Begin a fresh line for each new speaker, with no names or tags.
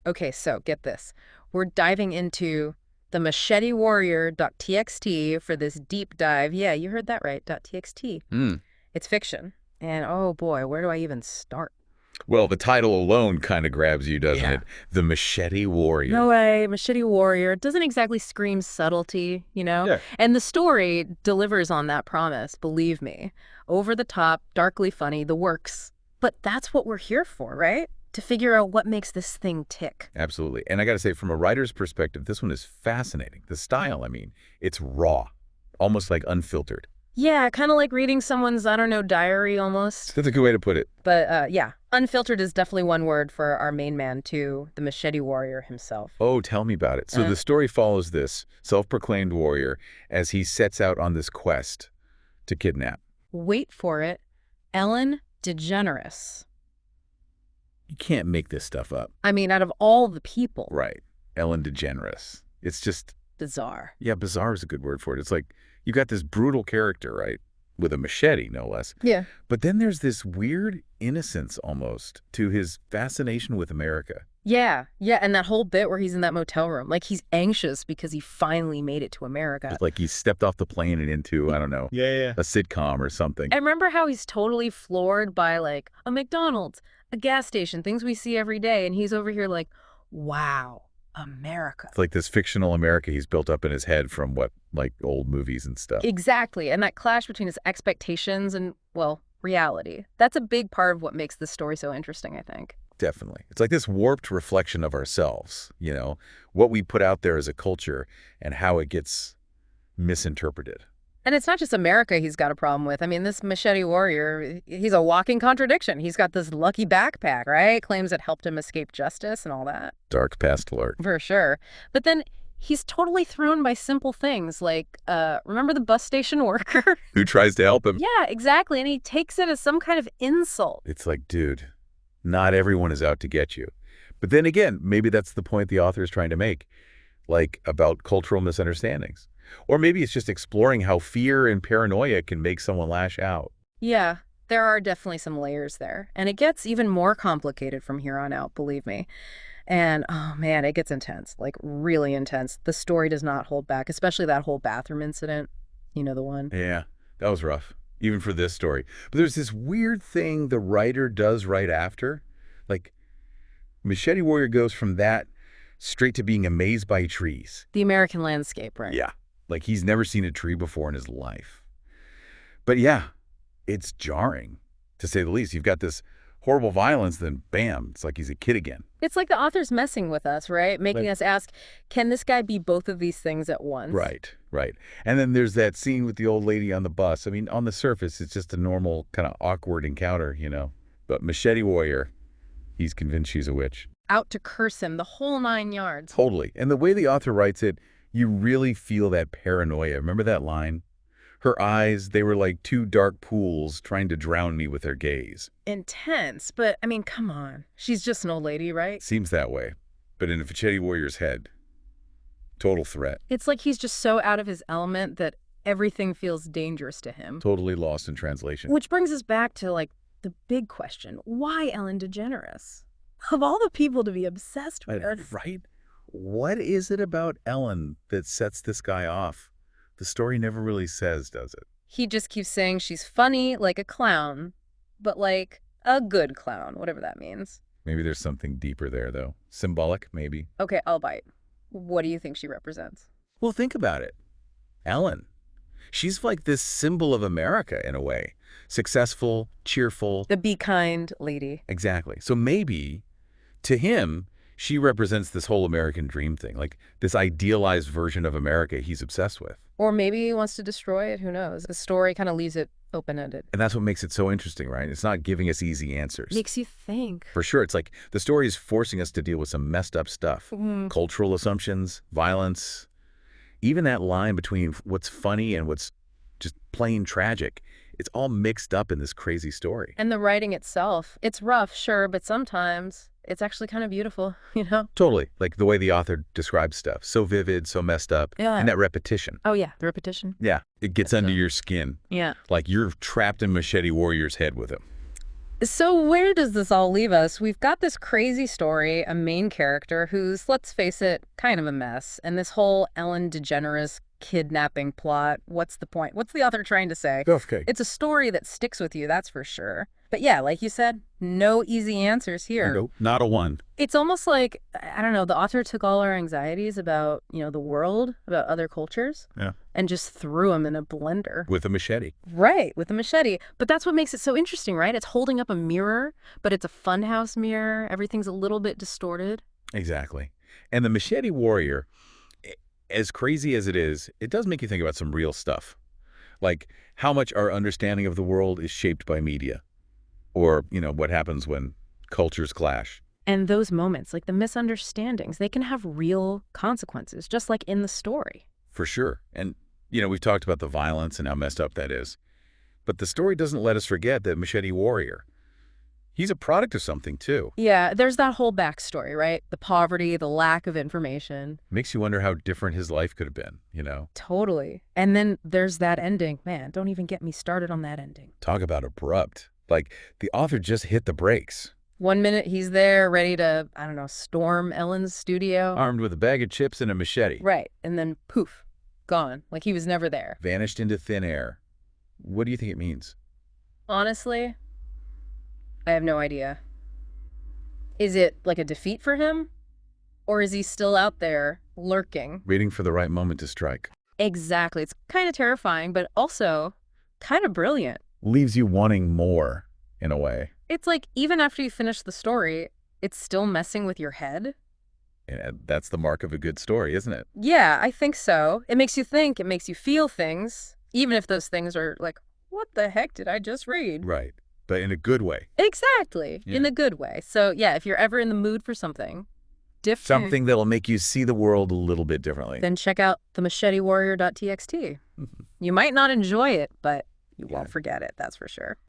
Okay, so get this. We're diving into the Machette Warrior.txt for this deep dive. Yeah, you heard that right, .txt.
Hmm.
It's fiction. And oh boy, where do I even start?
Well, the title alone kind of grabs you, doesn't
Yeah.
it? The Machete Warrior.
No way, Machete Warrior doesn't exactly scream subtlety, you know?
Yeah.
And the story delivers on that promise, believe me. Over the top, darkly funny, the works. But that's what we're here for, right? To figure out what makes this thing tick.
Absolutely. And I got to say, from a writer's perspective, this one is fascinating. The style, it's raw, almost like unfiltered.
Yeah, kind of like reading someone's, I don't know, diary almost.
That's a good way to put it.
But yeah, unfiltered is definitely one word for our main man, too, the Machete Warrior himself.
Oh, tell me about it. So the story follows this self-proclaimed warrior as he sets out on this quest to kidnap.
Wait for it, Ellen DeGeneres.
You can't make this stuff up.
I mean, out of all the people.
Right. Ellen DeGeneres. It's just,
Bizarre.
yeah, bizarre is a good word for it. It's like you got this brutal character, right? With a machete, no less.
Yeah.
But then there's this weird innocence almost to his fascination with America.
Yeah, and that whole bit where he's in that motel room, like he's anxious because he finally made it to America.
It's like he stepped off the plane and into, I don't know, a sitcom or something.
And remember how he's totally floored by like a McDonald's, a gas station, things we see every day, and he's over here like, wow, America.
It's like this fictional America he's built up in his head from what, like old movies and stuff.
Exactly, and that clash between his expectations and, well, reality. That's a big part of what makes this story so interesting, I think.
Definitely. It's like this warped reflection of ourselves, what we put out there as a culture and how it gets misinterpreted.
And it's not just America he's got a problem with. I mean, this Machete Warrior, he's a walking contradiction. He's got this lucky backpack, right? Claims it helped him escape justice and all that.
Dark past alert.
For sure. But then he's totally thrown by simple things like, remember the bus station worker?
Who tries to help him?
Yeah, exactly. And he takes it as some kind of insult.
It's like, dude, not everyone is out to get you. But then again, maybe that's the point the author is trying to make, like about cultural misunderstandings. Or maybe it's just exploring how fear and paranoia can make someone lash out.
Yeah, there are definitely some layers there. And it gets even more complicated from here on out, believe me. And, oh man, it gets intense, like really intense. The story does not hold back, especially that whole bathroom incident. You know the one?
Yeah, that was rough, even for this story. But there's this weird thing the writer does right after. Like, Machete Warrior goes from that straight to being amazed by trees.
The American landscape, right?
Yeah, like he's never seen a tree before in his life. But yeah, it's jarring, to say the least. You've got this horrible violence, then bam, it's like he's a kid again.
It's like the author's messing with us, right? Making us ask, can this guy be both of these things at once?
Right. And then there's that scene with the old lady on the bus. I mean, on the surface, it's just a normal kind of awkward encounter, But Machete Warrior, he's convinced she's a witch.
Out to curse him, the whole 9 yards.
Totally. And the way the author writes it, you really feel that paranoia. Remember that line? Her eyes, they were like two dark pools trying to drown me with their gaze.
Intense, but I mean, come on. She's just an old lady, right?
Seems that way. But in a Machete Warrior's head, total threat.
It's like he's just so out of his element that everything feels dangerous to him.
Totally lost in translation.
Which brings us back to, like, the big question. Why Ellen DeGeneres? Of all the people to be obsessed with.
Right? What is it about Ellen that sets this guy off? The story never really says, does it?
He just keeps saying she's funny, like a clown, but like a good clown, whatever that means.
Maybe there's something deeper there, though. Symbolic, maybe.
Okay, I'll bite. What do you think she represents?
Well, think about it. Ellen. She's like this symbol of America in a way. Successful, cheerful.
The be kind lady.
Exactly. So maybe, to him, she represents this whole American dream thing, like this idealized version of America he's obsessed with.
Or maybe he wants to destroy it, who knows? The story kind of leaves it open-ended.
And that's what makes it so interesting, right? It's not giving us easy answers.
Makes you think.
For sure. It's like the story is forcing us to deal with some messed up stuff. Cultural assumptions, violence, even that line between what's funny and what's just plain tragic. It's all mixed up in this crazy story.
And the writing itself, it's rough, sure, but sometimes it's actually kind of beautiful,
Totally. Like the way the author describes stuff. So vivid, so messed up.
Yeah.
And that repetition.
Oh, yeah, the repetition.
Yeah. It gets under your skin.
Yeah.
Like you're trapped in Machete Warrior's head with him.
So where does this all leave us? We've got this crazy story, a main character who's, let's face it, kind of a mess. And this whole Ellen DeGeneres kidnapping plot, what's the point? What's the author trying to say?
Okay.
It's a story that sticks with you, that's for sure. But yeah, like you said, no easy answers here.
No, not a one.
It's almost like, I don't know, the author took all our anxieties about, the world, about other cultures,
Yeah.
and just threw them in a blender.
With a machete.
Right, with a machete. But that's what makes it so interesting, right? It's holding up a mirror, but it's a funhouse mirror. Everything's a little bit distorted.
Exactly. And the Machette Warrior, as crazy as it is, it does make you think about some real stuff. Like how much our understanding of the world is shaped by media. Or, what happens when cultures clash.
And those moments, like the misunderstandings, they can have real consequences, just like in the story.
For sure. And, we've talked about the violence and how messed up that is. But the story doesn't let us forget that Machette Warrior, he's a product of something, too.
Yeah, there's that whole backstory, right? The poverty, the lack of information.
Makes you wonder how different his life could have been.
Totally. And then there's that ending. Man, don't even get me started on that ending.
Talk about abrupt. Like, the author just hit the brakes.
1 minute he's there ready to, I don't know, storm Ellen's studio.
Armed with a bag of chips and a machete.
Right. And then poof, gone. Like he was never there.
Vanished into thin air. What do you think it means?
Honestly, I have no idea. Is it like a defeat for him? Or is he still out there lurking?
Waiting for the right moment to strike.
Exactly. It's kind of terrifying, but also kind of brilliant.
Leaves you wanting more, in a way.
It's like even after you finish the story, it's still messing with your head.
And that's the mark of a good story, isn't it?
Yeah, I think so. It makes you think, it makes you feel things, even if those things are like, what the heck did I just read?
Right. But in a good way.
Exactly.
Yeah.
In a good way. So yeah, if you're ever in the mood for something different,
Something that'll make you see the world a little bit differently.
then check out the machetewarrior.txt. You might not enjoy it, but you won't forget it, that's for sure.